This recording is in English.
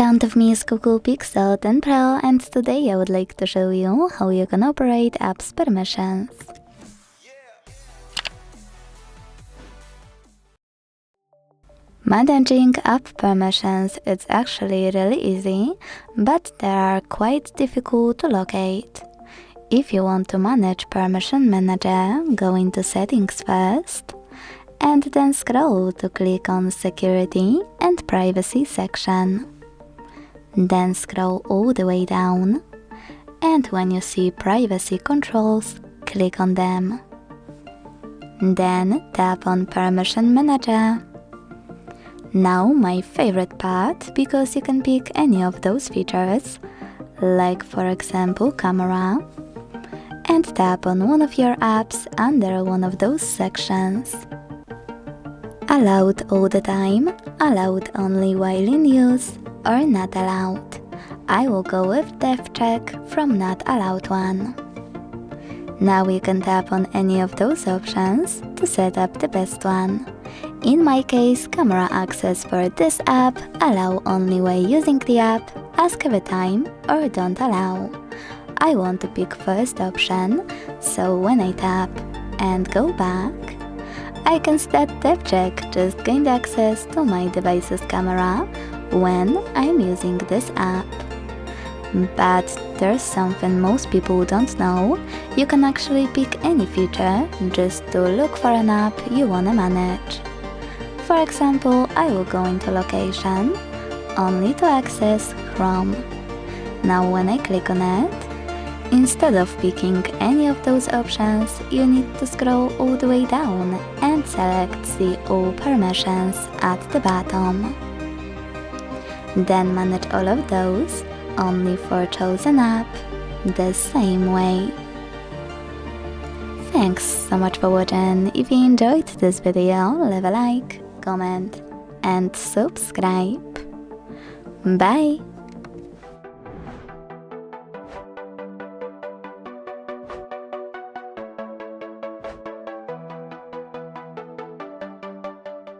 front of me is Google Pixel 10 Pro, and today I would like to show you how you can operate apps permissions. Managing app permissions is actually really easy, but they are quite difficult to locate. If you want to manage Permission Manager, go into Settings first, and then scroll to click on Security and Privacy section. Then scroll all the way down, and when you see Privacy Controls, click on them. Then tap on Permission Manager. Now my favorite part, because you can pick any of those features, like for example Camera, and tap on one of your apps under one of those sections. Allowed all the time, allowed only while in use, or not allowed. I will go with Def Check from Not Allowed one. Now you can tap on any of those options to set up the best one. In my case, camera access for this app, allow only while using the app, ask every time, or don't allow. I want to pick first option, so when I tap and go back, I can see that Def Check just gained access to my device's camera when I'm using this app. But there's something most people don't know. You can actually pick any feature just to look for an app you wanna manage. For example, I will go into Location, only to access Chrome. Now when I click on it, instead of picking any of those options, you need to scroll all the way down and select See All Permissions at the bottom. Then manage all of those, only for chosen app, the same way. Thanks so much for watching. If you enjoyed this video, leave a like, comment and subscribe. Bye!